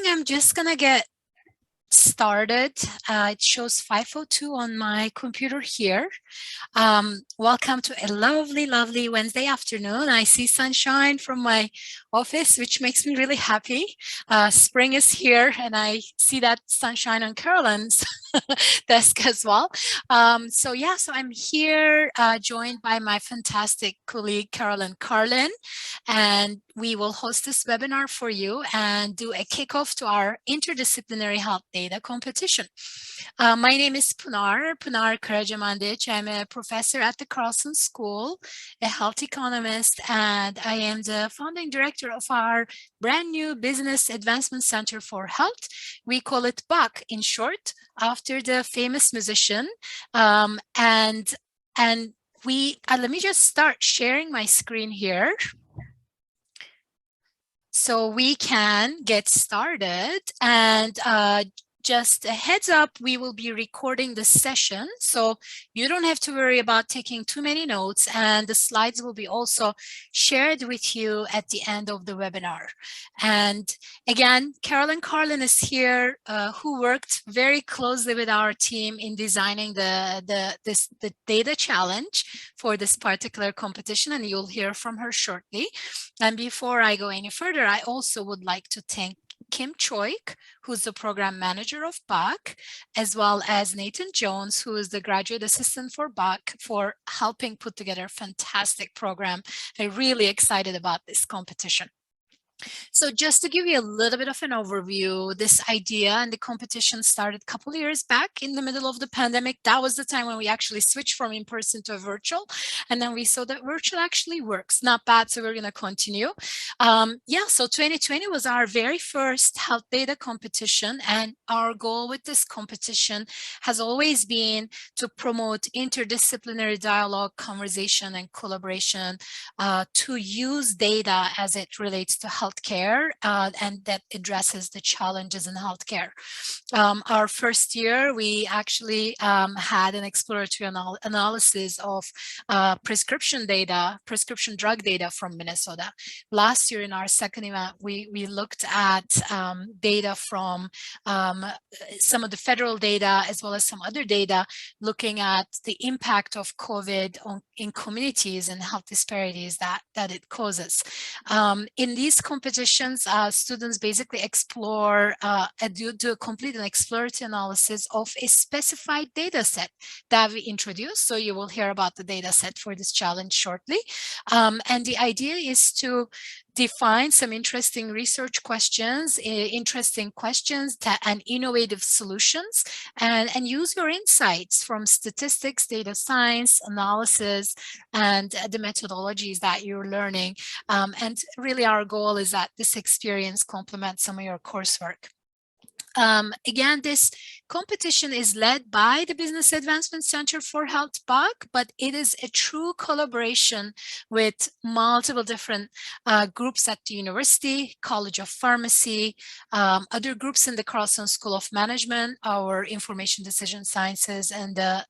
think I'm just gonna get started. It shows 5:02 on my computer here. Welcome to a lovely, lovely Wednesday afternoon. I see sunshine from my office, which makes me really happy. Spring is here, and I see that sunshine on Carolyn's desk as well. So I'm here joined by my fantastic colleague, Carolyn Carlin, and we will host this webinar for you and do a kickoff to our interdisciplinary health data competition. My name is Punar Karajamandic. I'm a professor at the Carlson School, a health economist, and I am the founding director of our brand new Business Advancement Center for Health. We call it BAC in short, after the famous musician. Let me just start sharing my screen here, so we can get started. And just a heads up, we will be recording the session, so you don't have to worry about taking too many notes, and the slides will be also shared with you at the end of the webinar. And again, Carolyn Carlin is here, who worked very closely with our team in designing the data challenge for this particular competition, and you'll hear from her shortly. And before I go any further, I also would like to thank Kim Choik, who's the program manager of BAC, as well as Nathan Jones, who is the graduate assistant for BAC, for helping put together a fantastic program. I'm really excited about this competition. So just to give you a little bit of an overview, this idea and the competition started a couple of years back in the middle of the pandemic. That was the time when we actually switched from in-person to virtual. And then we saw that virtual actually works. Not bad, so we're going to continue. So 2020 was our very first health data competition. And our goal with this competition has always been to promote interdisciplinary dialogue, conversation, and collaboration to use data as it relates to healthcare, and that addresses the challenges in healthcare. Our first year, we actually had an exploratory analysis of prescription drug data from Minnesota. Last year in our second event, we looked at data from some of the federal data as well as some other data, looking at the impact of COVID in communities and health disparities that it causes. In these competitions, students basically explore complete an exploratory analysis of a specified data set that we introduced. So you will hear about the data set for this challenge shortly. And the idea is to define some interesting research questions, and innovative solutions, and use your insights from statistics, data science, analysis, and the methodologies that you're learning. And really our goal is that this experience complements some of your coursework. Again, this competition is led by the Business Advancement Center for Health, BAC, but it is a true collaboration with multiple different groups at the university, College of Pharmacy, other groups in the Carlson School of Management, our Information Decision Sciences, and the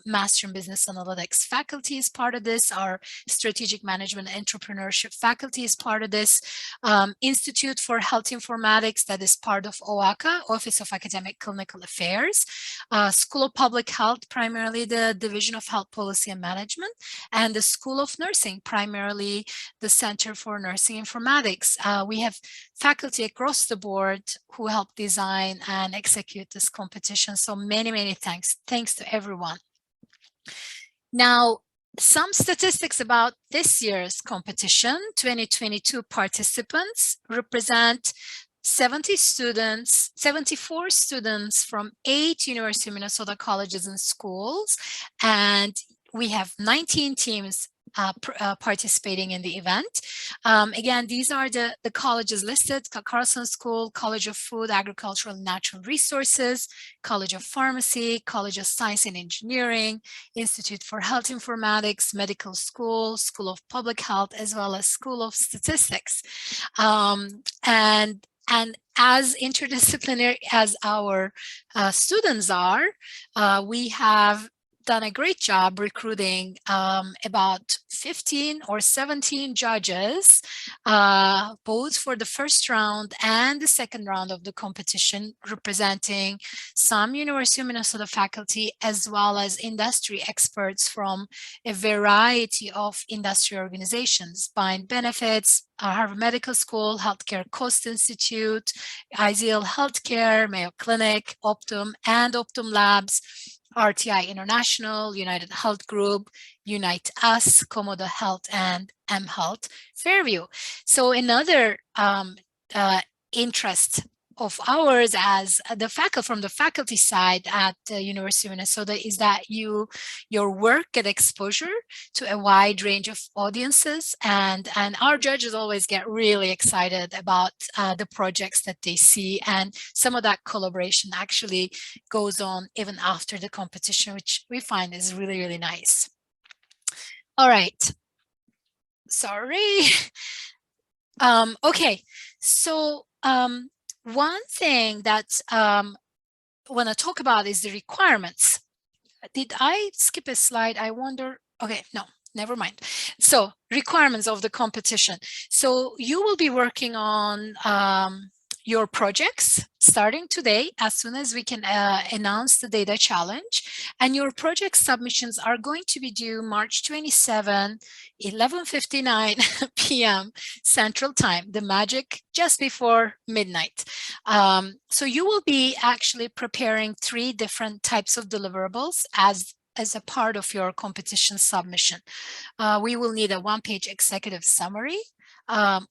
Master in Business Analytics faculty is part of this. Our Strategic Management Entrepreneurship faculty is part of this. Institute for Health Informatics, that is part of OACA, Office of Academic Clinical Affairs, School of Public Health, primarily the Division of Health Policy and Management, and the School of Nursing, primarily the Center for Nursing Informatics. We have faculty across the board who help design and execute this competition. So many thanks to everyone. Now, some statistics about this year's competition. 2022 participants represent 74 students from 8 University of Minnesota colleges and schools, and we have 19 teams participating in the event. Again, these are the colleges listed: Carlson School, College of Food, Agricultural and Natural Resources, College of Pharmacy, College of Science and Engineering, Institute for Health Informatics, Medical School, School of Public Health, as well as School of Statistics. And as interdisciplinary as our students are, we have done a great job recruiting about 15 or 17 judges, both for the first round and the second round of the competition, representing some University of Minnesota faculty as well as industry experts from a variety of industry organizations, Bind Benefits, Harvard Medical School, Healthcare Coast Institute, Ideal Healthcare, Mayo Clinic, Optum, and Optum Labs, RTI International, United Health Group, Unite Us, Komodo Health, and M Health Fairview. So another interest of ours as from the faculty side at the University of Minnesota is that your work get exposure to a wide range of audiences, and our judges always get really excited about the projects that they see, and some of that collaboration actually goes on even after the competition, which we find is really, really nice. All right. Sorry. Okay, so one thing that I want to talk about is the requirements. Did I skip a slide? I wonder. Okay, no, never mind. So requirements of the competition. So you will be working on your projects starting today as soon as we can announce the data challenge, and your project submissions are going to be due March 27, 11:59 p.m. Central Time, the magic just before midnight. So you will be actually preparing 3 different types of deliverables as a part of your competition submission. We will need a 1-page executive summary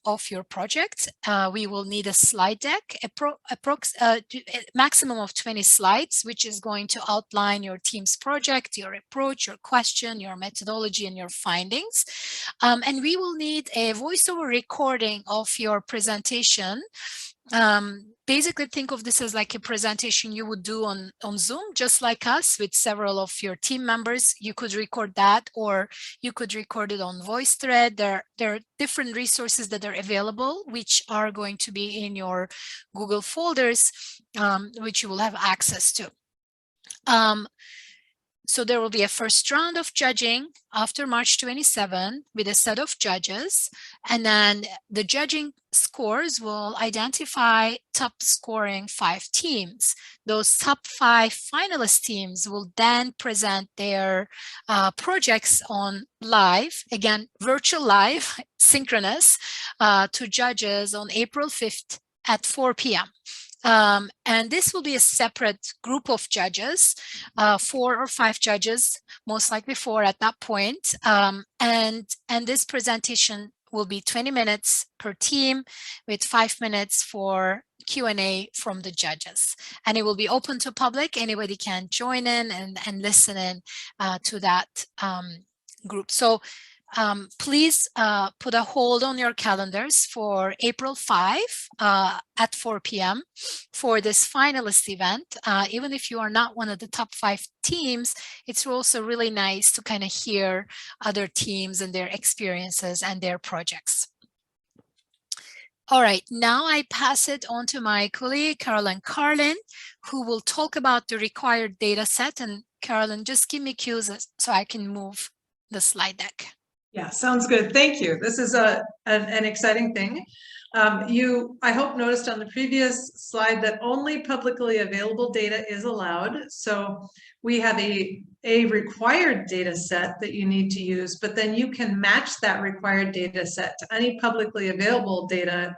of your project. We will need a slide deck, a maximum of 20 slides, which is going to outline your team's project, your approach, your question, your methodology, and your findings. And we will need a voiceover recording of your presentation. Basically think of this as like a presentation you would do on Zoom, just like us, with several of your team members. You could record that, or you could record it on VoiceThread. There are different resources that are available, which are going to be in your Google folders, which you will have access to. So there will be a first round of judging after March 27 with a set of judges, and then the judging scores will identify top scoring 5 teams. Those top 5 finalist teams will then present their projects on live, again, virtual live, synchronous, to judges on April 5th at 4 p.m. And this will be a separate group of judges, 4 or 5 judges, most likely 4 at that point. And this presentation will be 20 minutes per team with 5 minutes for Q&A from the judges. And it will be open to public. Anybody can join in and listen in to that group. So please put a hold on your calendars for April 5 at 4 p.m. for this finalist event. Even if you are not one of the top 5 teams, it's also really nice to kind of hear other teams and their experiences and their projects. All right, now I pass it on to my colleague, Carolyn Carlin, who will talk about the required data set. And Carolyn, just give me cues so I can move the slide deck. Yeah, sounds good. Thank you. This is an exciting thing. I hope noticed on the previous slide that only publicly available data is allowed. So we have a required data set that you need to use, but then you can match that required data set to any publicly available data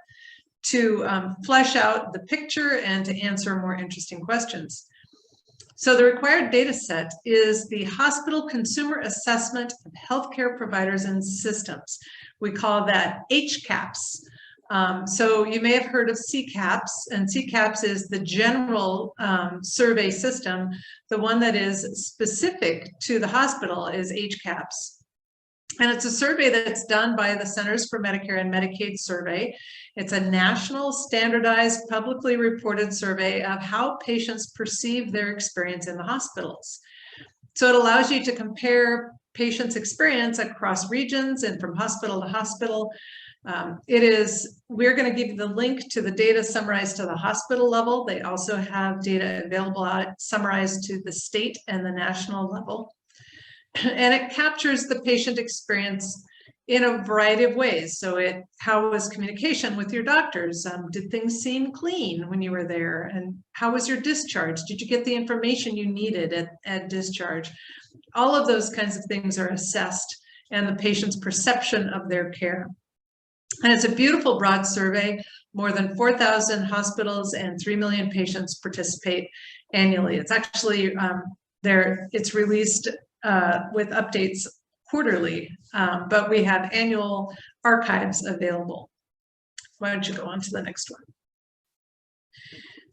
to flesh out the picture and to answer more interesting questions. So the required data set is the Hospital Consumer Assessment of Healthcare Providers and Systems. We call that HCAHPS. So you may have heard of CCAHPS, and CCAHPS is the general survey system. The one that is specific to the hospital is HCAHPS. And it's a survey that's done by the Centers for Medicare and Medicaid Survey. It's a national, standardized, publicly reported survey of how patients perceive their experience in the hospitals. So it allows you to compare patients' experience across regions and from hospital to hospital. We're going to give you the link to the data summarized to the hospital level. They also have data available summarized to the state and the national level. And it captures the patient experience in a variety of ways. So how was communication with your doctors? Did things seem clean when you were there? And how was your discharge? Did you get the information you needed at discharge? All of those kinds of things are assessed, and the patient's perception of their care. And it's a beautiful broad survey. More than 4,000 hospitals and 3 million patients participate annually. It's actually it's released with updates quarterly, but we have annual archives available. Why don't you go on to the next one?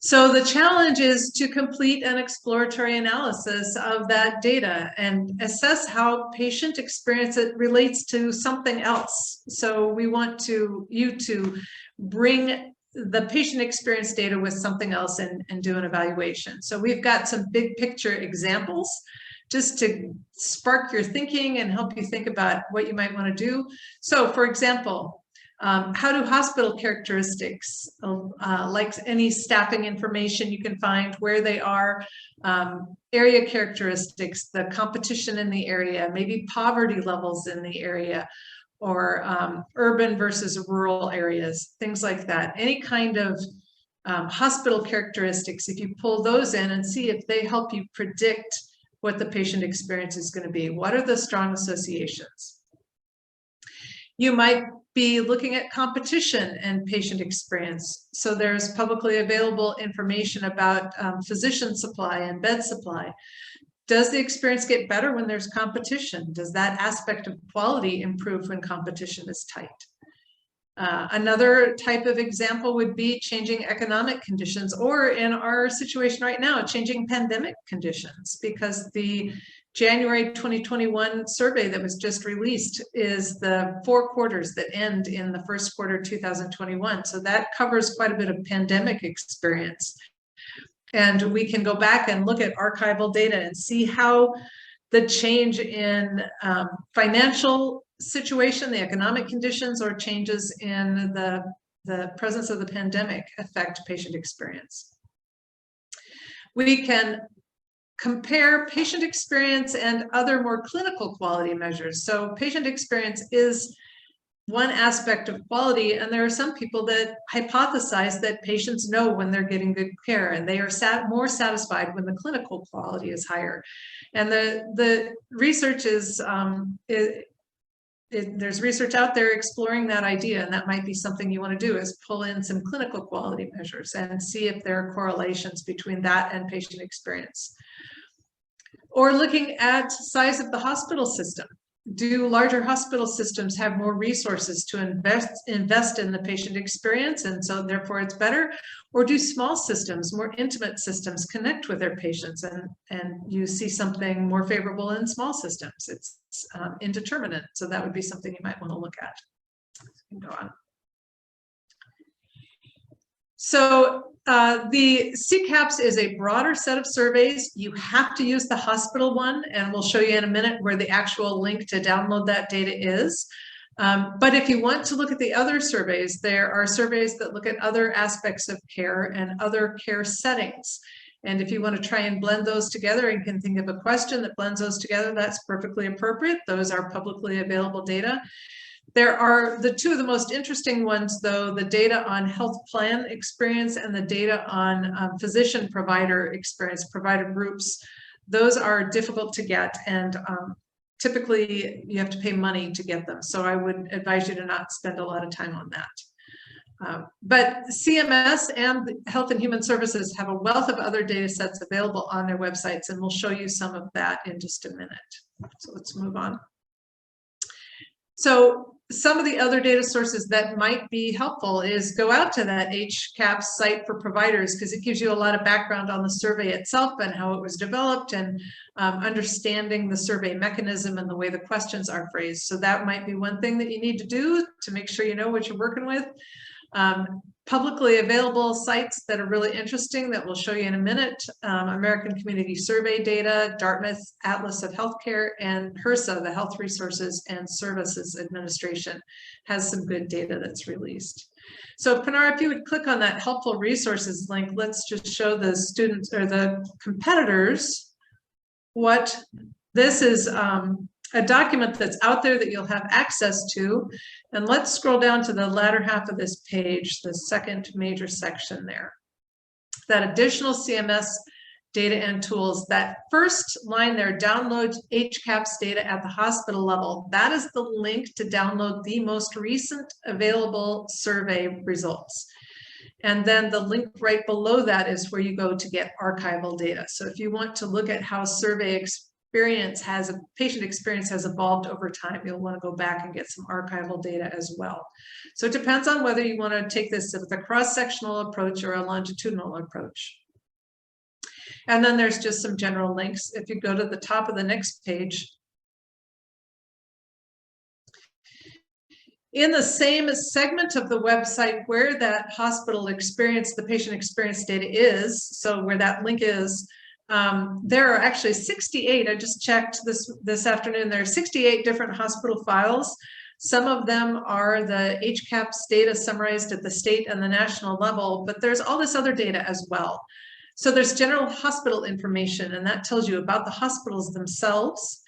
So the challenge is to complete an exploratory analysis of that data and assess how patient experience relates to something else. So we want you to bring the patient experience data with something else and do an evaluation. So we've got some big picture examples just to spark your thinking and help you think about what you might want to do. So for example, how do hospital characteristics, like any staffing information you can find, where they are, area characteristics, the competition in the area, maybe poverty levels in the area, or urban versus rural areas, things like that. Any kind of hospital characteristics, if you pull those in and see if they help you predict what the patient experience is going to be. What are the strong associations? You might be looking at competition and patient experience. So there's publicly available information about physician supply and bed supply. Does the experience get better when there's competition? Does that aspect of quality improve when competition is tight? Another type of example would be changing economic conditions, or in our situation right now, changing pandemic conditions, because the January 2021 survey that was just released is the 4 quarters that end in the first quarter 2021. So that covers quite a bit of pandemic experience. And we can go back and look at archival data and see how the change in financial situation, the economic conditions, or changes in the presence of the pandemic affect patient experience. We can compare patient experience and other more clinical quality measures. So patient experience is one aspect of quality, and there are some people that hypothesize that patients know when they're getting good care, and they are more satisfied when the clinical quality is higher. And the research is, there's research out there exploring that idea, and that might be something you want to do, is pull in some clinical quality measures and see if there are correlations between that and patient experience. Or looking at size of the hospital system. Do larger hospital systems have more resources to invest in the patient experience, and so therefore it's better? Or do small systems, more intimate systems, connect with their patients, and you see something more favorable in small systems? It's indeterminate, so that would be something you might want to look at. You can go on. So the HCAHPS is a broader set of surveys. You have to use the hospital one, and we'll show you in a minute where the actual link to download that data is. But if you want to look at the other surveys, there are surveys that look at other aspects of care and other care settings. And if you want to try and blend those together and can think of a question that blends those together, that's perfectly appropriate. Those are publicly available data. There are the two of the most interesting ones, though, the data on health plan experience and the data on physician provider experience, provider groups. Those are difficult to get, and typically you have to pay money to get them. So I would advise you to not spend a lot of time on that. But CMS and Health and Human Services have a wealth of other data sets available on their websites, and we'll show you some of that in just a minute. So let's move on. So some of the other data sources that might be helpful is go out to that HCAHPS site for providers, because it gives you a lot of background on the survey itself and how it was developed, and understanding the survey mechanism and the way the questions are phrased. So that might be one thing that you need to do to make sure you know what you're working with. Publicly available sites that are really interesting that we'll show you in a minute: American Community Survey data, Dartmouth Atlas of Healthcare, and HRSA, the Health Resources and Services Administration, has some good data that's released. So Pinar, if you would click on that helpful resources link, let's just show the students or the competitors what this is a document that's out there that you'll have access to. And let's scroll down to the latter half of this page, the second major section there. That additional CMS data and tools, that first line there, download HCAHPS data at the hospital level. That is the link to download the most recent available survey results. And then the link right below that is where you go to get archival data. So if you want to look at how patient experience has evolved over time, you'll want to go back and get some archival data as well. So it depends on whether you want to take this with a cross-sectional approach or a longitudinal approach. And then there's just some general links. If you go to the top of the next page, in the same segment of the website where that hospital experience, the patient experience data is, so where that link is, there are actually 68, I just checked this afternoon, there are 68 different hospital files. Some of them are the HCAHPS data summarized at the state and the national level, but there's all this other data as well. So there's general hospital information, and that tells you about the hospitals themselves.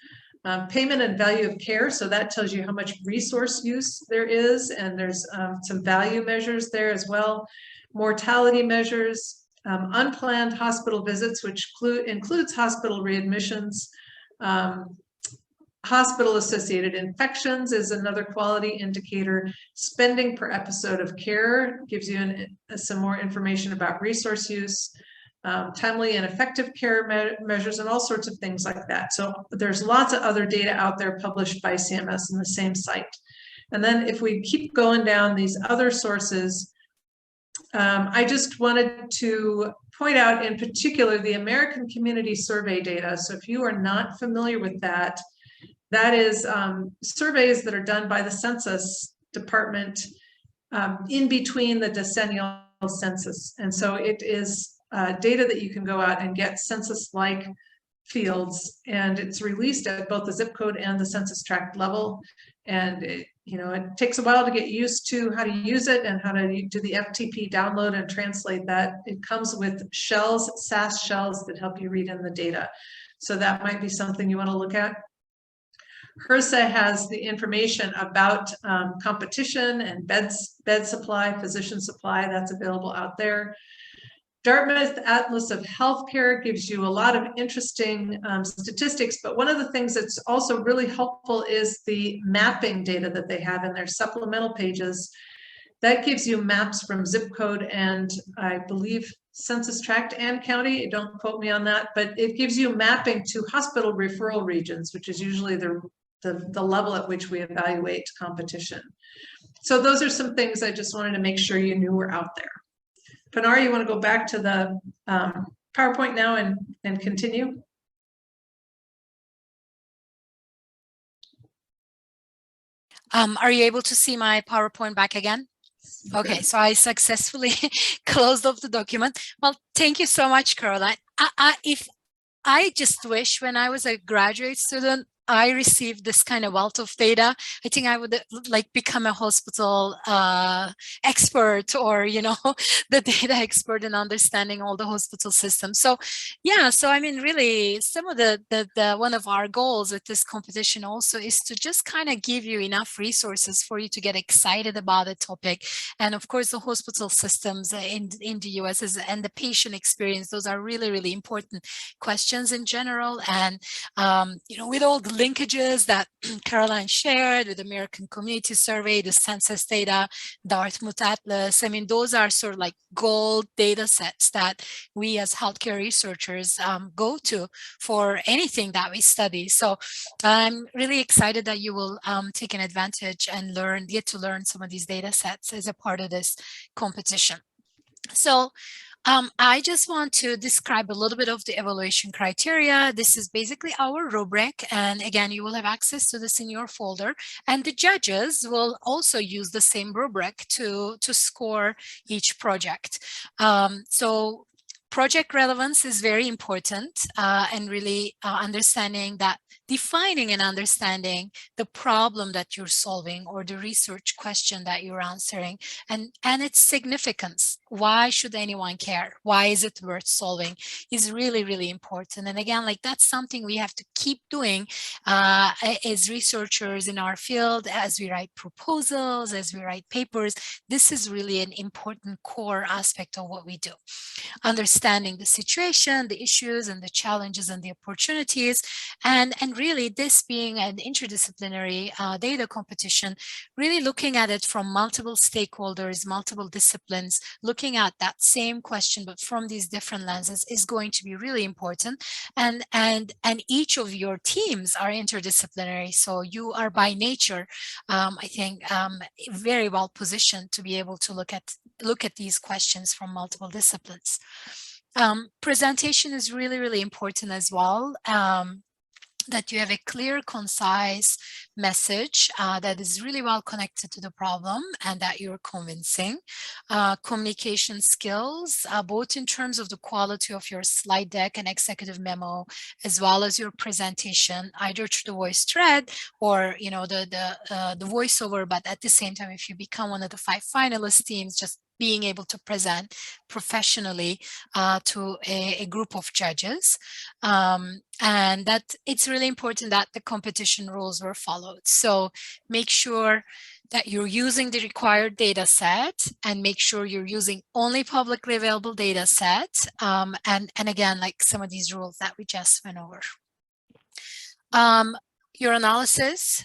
Payment and value of care, so that tells you how much resource use there is, and there's some value measures there as well. Mortality measures, unplanned hospital visits, which includes hospital readmissions. Hospital-associated infections is another quality indicator. Spending per episode of care gives you some more information about resource use. Timely and effective care measures, and all sorts of things like that. So there's lots of other data out there published by CMS in the same site. And then if we keep going down these other sources, I just wanted to point out in particular the American Community Survey data. So if you are not familiar with that, that is surveys that are done by the Census Department in between the decennial census. And so it is data that you can go out and get census-like fields, and it's released at both the zip code and the census tract level. And it takes a while to get used to how to use it and how to do the FTP download and translate that. It comes with shells, SAS shells that help you read in the data. So that might be something you want to look at. HRSA has the information about competition and bed supply, physician supply, that's available out there. Dartmouth Atlas of Healthcare gives you a lot of interesting statistics, but one of the things that's also really helpful is the mapping data that they have in their supplemental pages. That gives you maps from zip code and I believe census tract and county. Don't quote me on that, but it gives you mapping to hospital referral regions, which is usually the level at which we evaluate competition. So those are some things I just wanted to make sure you knew were out there. Pinar, you want to go back to the PowerPoint now and continue? Are you able to see my PowerPoint back again? Okay, so I successfully closed off the document. Well, thank you so much, Caroline. If I just wish when I was a graduate student, I received this kind of wealth of data, I think I would like become a hospital expert, or, the data expert in understanding all the hospital systems. So yeah, so I mean, really some of the one of our goals with this competition also is to just kind of give you enough resources for you to get excited about the topic. And of course, the hospital systems in the US and the patient experience, those are really, really important questions in general. And, with all the linkages that Caroline shared with the American Community Survey, the census data, Dartmouth Atlas, I mean, those are sort of like gold data sets that we as healthcare researchers go to for anything that we study. So I'm really excited that you will take an advantage and get to learn some of these data sets as a part of this competition. So I just want to describe a little bit of the evaluation criteria. This is basically our rubric. And again, you will have access to this in your folder. And the judges will also use the same rubric to score each project. So project relevance is very important, and really understanding that, defining and understanding the problem that you're solving or the research question that you're answering, and its significance. why should anyone care? Why is it worth solving? Is really, really important. And again, like that's something we have to keep doing as researchers in our field, as we write proposals, as we write papers. This is really an important core aspect of what we do. Understanding the situation, the issues and the challenges and the opportunities. And really this being an interdisciplinary data competition, really looking at it from multiple stakeholders, multiple disciplines, looking at that same question, but from these different lenses is going to be really important. And each of your teams are interdisciplinary. So you are by nature, I think, very well positioned to be able to look at these questions from multiple disciplines. Presentation is really, really important as well. That you have a clear, concise message that is really well connected to the problem and that you're convincing. Communication skills, both in terms of the quality of your slide deck and executive memo, as well as your presentation, either through the voice thread or the voiceover. But at the same time, if you become one of the 5 finalist teams, just being able to present professionally to a group of judges. And that it's really important that the competition rules were followed. So make sure that you're using the required data set and make sure you're using only publicly available data set. And again, like some of these rules that we just went over. Your analysis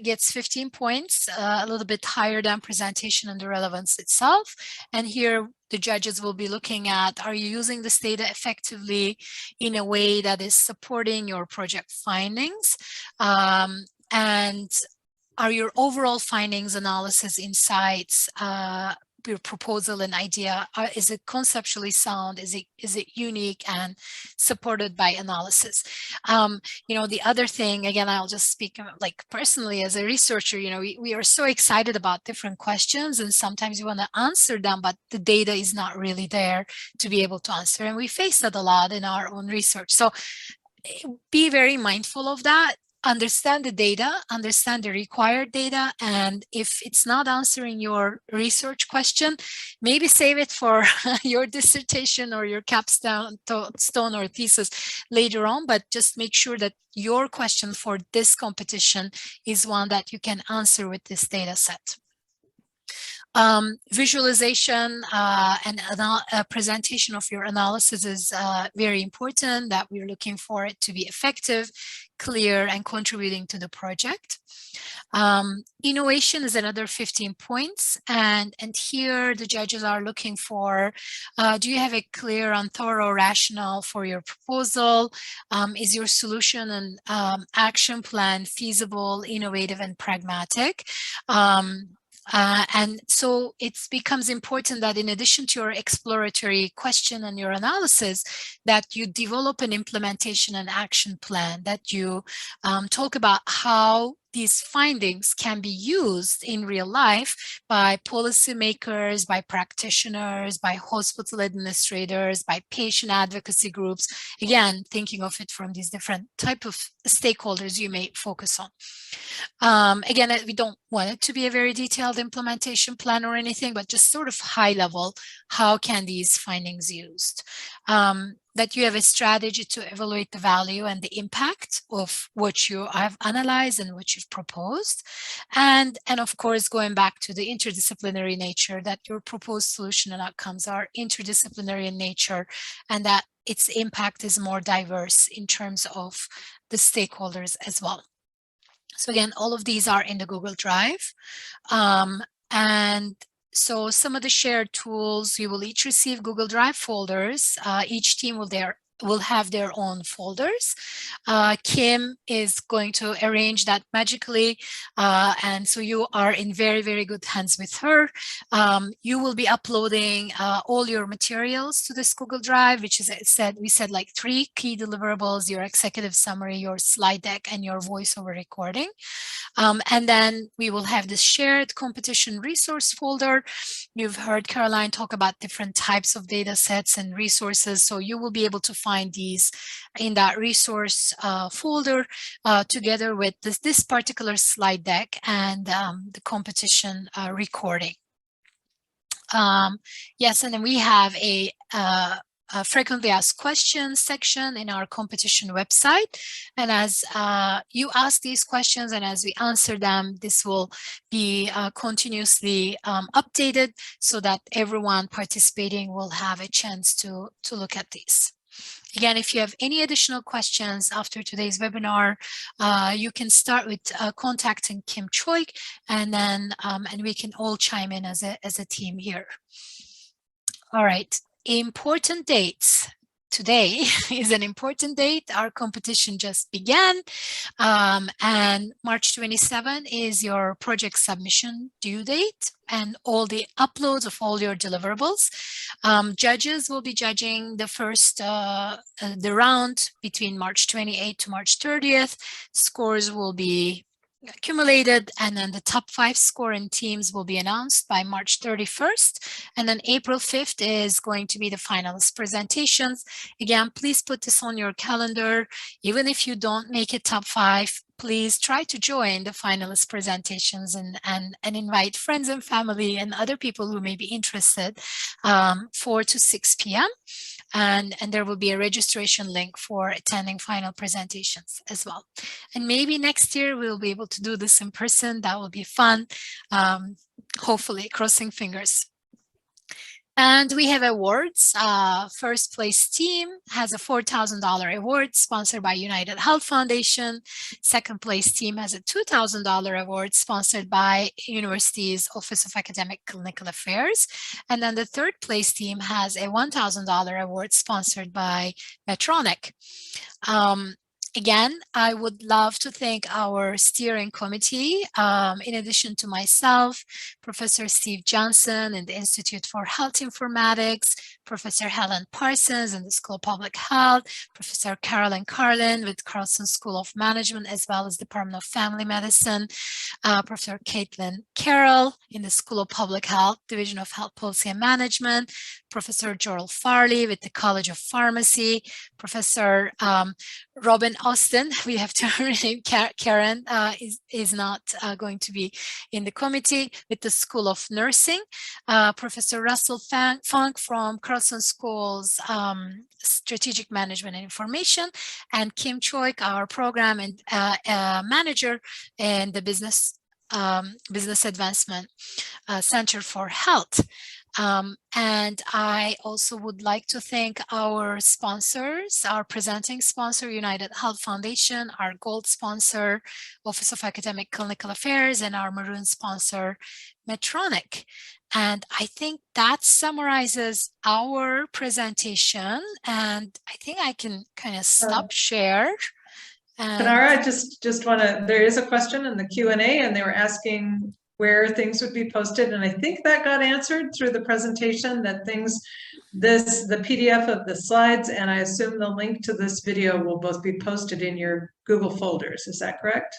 gets 15 points, a little bit higher than presentation and the relevance itself. And here the judges will be looking at, are you using this data effectively in a way that is supporting your project findings? And are your overall findings, analysis, insights, your proposal and idea, is it conceptually sound? Is it unique and supported by analysis? The other thing, again, I'll just speak like personally as a researcher, we are so excited about different questions and sometimes you want to answer them, but the data is not really there to be able to answer. And we face that a lot in our own research. So be very mindful of that. Understand the data, understand the required data, and if it's not answering your research question, maybe save it for your dissertation or your capstone or thesis later on, but just make sure that your question for this competition is one that you can answer with this data set. Visualization and presentation of your analysis is very important, that we're looking for it to be effective, clear, and contributing to the project. Innovation is another 15 points. And here the judges are looking for, do you have a clear and thorough rationale for your proposal? Is your solution and action plan feasible, innovative, and pragmatic? And so it becomes important that in addition to your exploratory question and your analysis, that you develop an implementation and action plan, that you talk about how these findings can be used in real life by policymakers, by practitioners, by hospital administrators, by patient advocacy groups. Again, thinking of it from these different type of stakeholders you may focus on. Again, we don't want it to be a very detailed implementation plan or anything, but just sort of high level, how can these findings used? That you have a strategy to evaluate the value and the impact of what you have analyzed and what you've proposed. And of course, going back to the interdisciplinary nature, that your proposed solution and outcomes are interdisciplinary in nature and that its impact is more diverse in terms of the stakeholders as well. So again, all of these are in the Google Drive. And so some of the shared tools, you will each receive Google Drive folders. Each team will have their own folders. Kim is going to arrange that magically. And so you are in very, very good hands with her. You will be uploading all your materials to this Google Drive, which is, we said like 3 key deliverables: your executive summary, your slide deck, and your voiceover recording. And then we will have this shared competition resource folder. You've heard Caroline talk about different types of data sets and resources. So you will be able to find these in that resource folder together with this particular slide deck and the competition recording. Yes, and then we have a frequently asked questions section in our competition website. And as you ask these questions and as we answer them, this will be continuously updated so that everyone participating will have a chance to look at these. Again, if you have any additional questions after today's webinar, you can start with contacting Kim Choik, and then and we can all chime in as a team here. All right, important dates. Today is an important date. Our competition just began, and March 27 is your project submission due date and all the uploads of all your deliverables. Judges will be judging the first the round between March 28 to March 30th. Scores will be accumulated, and then the top 5 scoring teams will be announced by March 31st, and then April 5th is going to be the finalist presentations. Again, please put this on your calendar. Even if you don't make it top 5, please try to join the finalist presentations and invite friends and family and other people who may be interested 4 to 6 p.m. And there will be a registration link for attending final presentations as well. And maybe next year we'll be able to do this in person. That will be fun, hopefully, crossing fingers. And we have awards. First place team has a $4,000 award sponsored by United Health Foundation. Second place team has a $2,000 award sponsored by University's Office of Academic Clinical Affairs. And then the third place team has a $1,000 award sponsored by Medtronic. Again, I would love to thank our steering committee. In addition to myself, Professor Steve Johnson in the Institute for Health Informatics, Professor Helen Parsons in the School of Public Health, Professor Carolyn Carlin with Carlson School of Management, as well as Department of Family Medicine, Professor Caitlin Carroll in the School of Public Health, Division of Health Policy and Management, Professor Joel Farley with the College of Pharmacy, Professor Robin Austin, we have to rename Karen, is not going to be in the committee, with the School of Nursing, Professor Russell Funk from Carlson School's Strategic Management and Information, and Kim Choik, our program and manager in the Business Advancement Center for Health. And I also would like to thank our sponsors, our presenting sponsor, United Health Foundation, our gold sponsor, Office of Academic Clinical Affairs, and our maroon sponsor, Medtronic. And I think that summarizes our presentation. And I think I can kind of stop share. Kanara, I just want to, there is a question in the Q&A, and they were asking where things would be posted. And I think that got answered through the presentation, that the PDF of the slides, and I assume the link to this video will both be posted in your Google folders. Is that correct?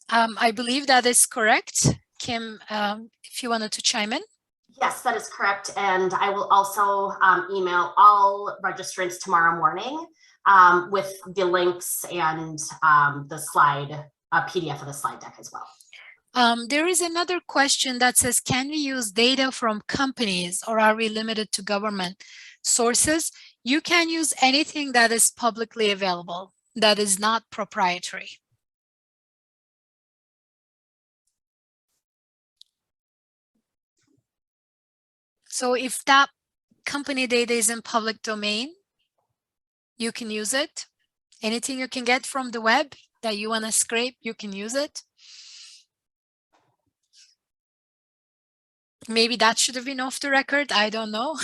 I believe that is correct. Kim, if you wanted to chime in. Yes, that is correct. And I will also email all registrants tomorrow morning with the links and the slide, PDF of the slide deck as well. There is another question that says, can we use data from companies, or are we limited to government sources? You can use anything that is publicly available, that is not proprietary. So if that company data is in public domain, you can use it. Anything you can get from the web that you want to scrape, you can use it. Maybe that should have been off the record. I don't know.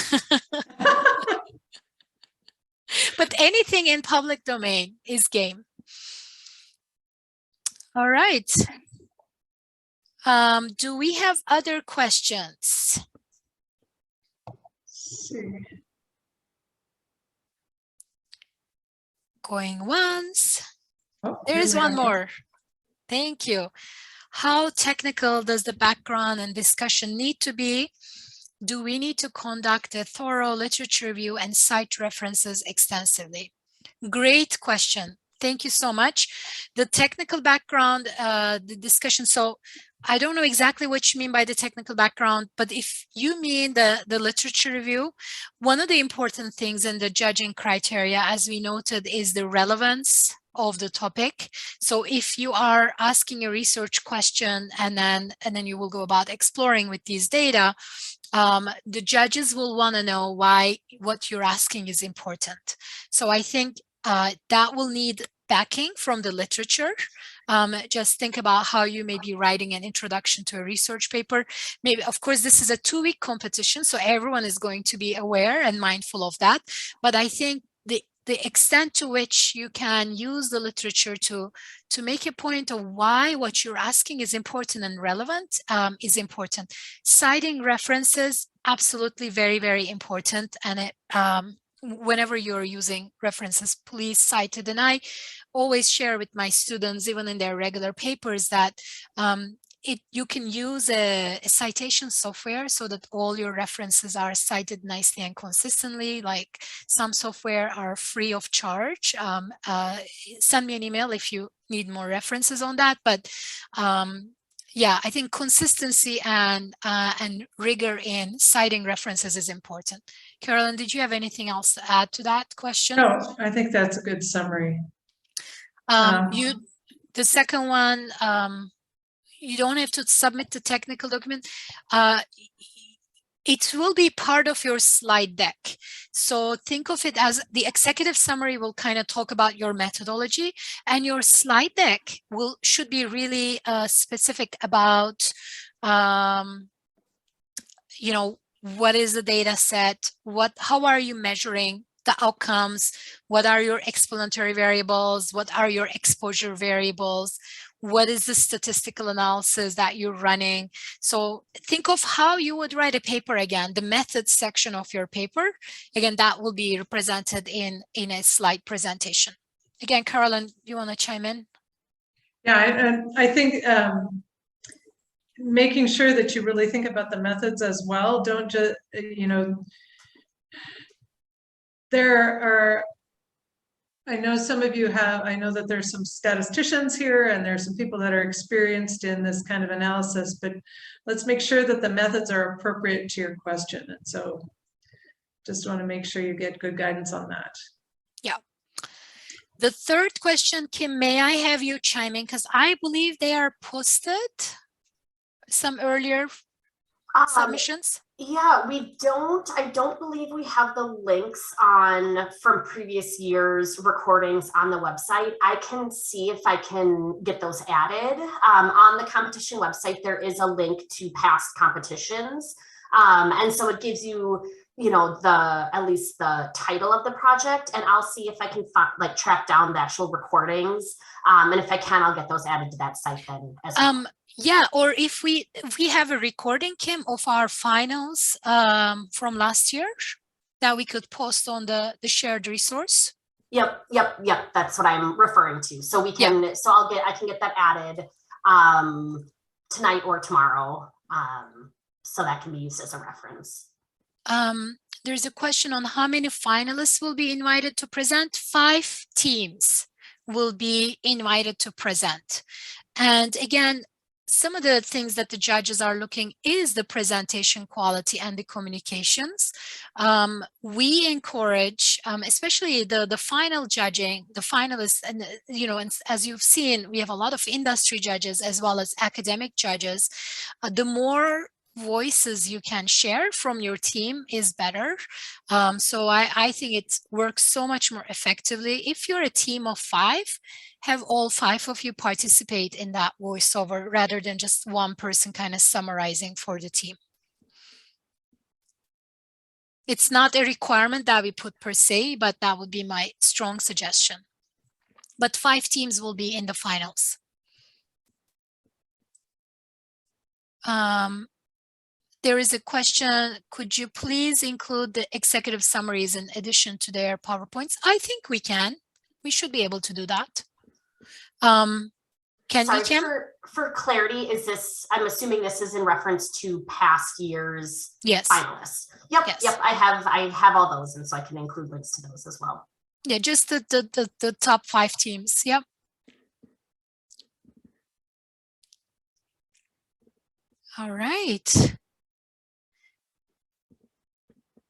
But anything in public domain is game. All right. Do we have other questions? Going once. Oh, there's one more. Thank you. How technical does the background and discussion need to be? Do we need to conduct a thorough literature review and cite references extensively? Great question. Thank you so much. The technical background, the discussion. So I don't know exactly what you mean by the technical background, but if you mean the literature review, one of the important things in the judging criteria, as we noted, is the relevance of the topic. So if you are asking a research question and then you will go about exploring with these data, the judges will want to know why what you're asking is important. So I think that will need backing from the literature. Just think about how you may be writing an introduction to a research paper. Maybe, of course, this is a 2-week competition, so everyone is going to be aware and mindful of that. But I think the extent to which you can use the literature to make a point of why what you're asking is important and relevant is important. Citing references, absolutely very, very important. And whenever you're using references, please cite it. And I always share with my students, even in their regular papers, that you can use a citation software so that all your references are cited nicely and consistently. Like some software are free of charge. Send me an email if you need more references on that. But yeah, I think consistency and rigor in citing references is important. Carolyn, did you have anything else to add to that question? No, I think that's a good summary. The second one, you don't have to submit the technical document. It will be part of your slide deck. So think of it as the executive summary will kind of talk about your methodology, and your slide deck should be really specific about, you know, what is the data set, how are you measuring the outcomes, what are your explanatory variables, what are your exposure variables, what is the statistical analysis that you're running. So think of how you would write a paper again, the methods section of your paper. Again, that will be represented in a slide presentation. Again, Carolyn, you want to chime in? Yeah, I think making sure that you really think about the methods as well. Don't just, you know, I know some of you I know that there's some statisticians here and there's some people that are experienced in this kind of analysis, but let's make sure that the methods are appropriate to your question. And so just want to make sure you get good guidance on that. Yeah. The third question, Kim, may I have you chime in? Because I believe they are posted, some earlier submissions. Yeah, I don't believe we have the links from previous years' recordings on the website. I can see if I can get those added. On the competition website, there is a link to past competitions. And so it gives you, you know, at least the title of the project, and I'll see if I can track down the actual recordings. And if I can, I'll get those added to that site then as well. Yeah, or if we have a recording, Kim, of our finals from last year that we could post on the shared resource. Yep. That's what I'm referring to. So we can. Yeah. So I can get that added tonight or tomorrow, so that can be used as a reference. There's a question on how many finalists will be invited to present. 5 teams will be invited to present, and again, some of the things that the judges are looking is the presentation quality and the communications. We encourage, especially the final judging, the finalists, and you know, and as you've seen, we have a lot of industry judges as well as academic judges. The more voices you can share from your team is better. So I think it works so much more effectively. If you're a team of 5, have all 5 of you participate in that voiceover rather than just one person kind of summarizing for the team. It's not a requirement that we put per se, but that would be my strong suggestion. But 5 teams will be in the finals. There is a question, could you please include the executive summaries in addition to their PowerPoints? I think we can. We should be able to do that. Can Sorry, we, Kim? For clarity, is this, I'm assuming this is in reference to past years finalists. Yep, yes. Yep, I have all those, and so I can include links to those as well. Yeah, just the top 5 teams. Yep. All right.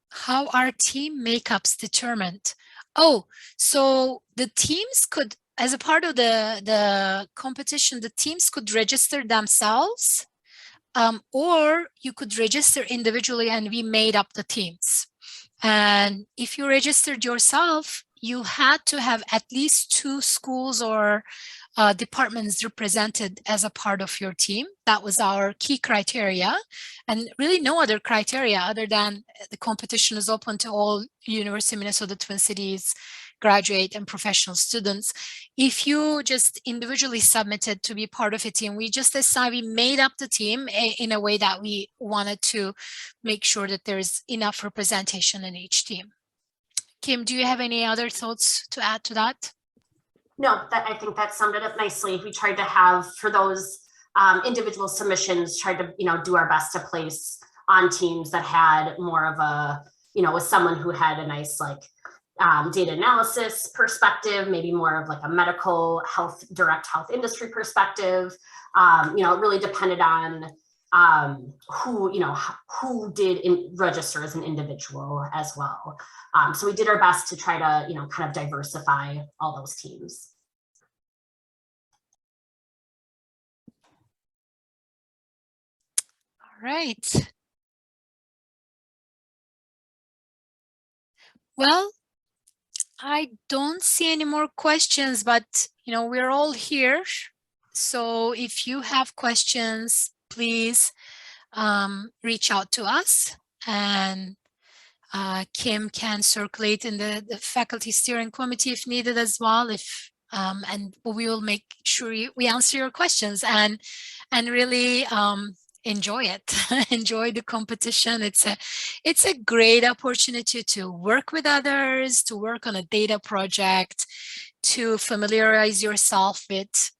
How are team makeups determined? Oh, so the teams could, as a part of the competition, the teams could register themselves, or you could register individually and we made up the teams. And if you registered yourself, you had to have at least 2 schools or departments represented as a part of your team. That was our key criteria, and really no other criteria other than the competition is open to all University of Minnesota Twin Cities graduate and professional students. If you just individually submitted to be part of a team, we just decided we made up the team in a way that we wanted to make sure that there's enough representation in each team. Kim, do you have any other thoughts to add to that? No, I think that summed it up nicely. We tried to have, for those individual submissions, tried to, do our best to place on teams that had more of a, with someone who had a nice data analysis perspective, maybe more of like a medical health, direct health industry perspective. It really depended on who did register as an individual as well. So we did our best to try to, kind of diversify all those teams. All right. Well, I don't see any more questions, but, we're all here. So if you have questions, please reach out to us, and Kim can circulate in the faculty steering committee if needed as well. And we will make sure we answer your questions and really enjoy it. Enjoy the competition. It's a great opportunity to work with others, to work on a data project, to familiarize yourself with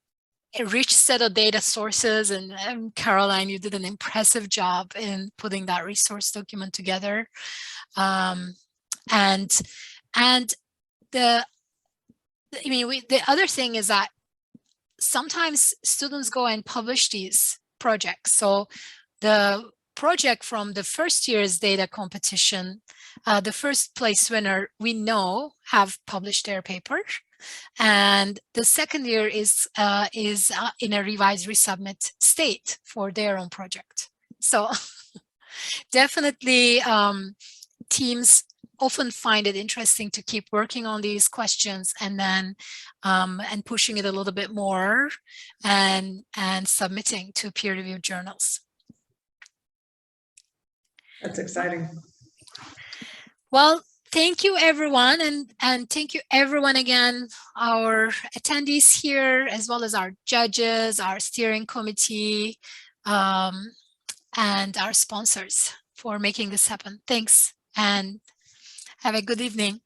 a rich set of data sources. And Caroline, you did an impressive job in putting that resource document together. And the other thing is that sometimes students go and publish these projects. So the project from the first year's data competition, the first place winner, we know, have published their paper. And the second year is in a revise resubmit state for their own project. So definitely teams often find it interesting to keep working on these questions and then and pushing it a little bit more and submitting to peer-reviewed journals. That's exciting. Well, thank you, everyone. And thank you, everyone, again, our attendees here, as well as our judges, our steering committee, and our sponsors for making this happen. Thanks, and have a good evening.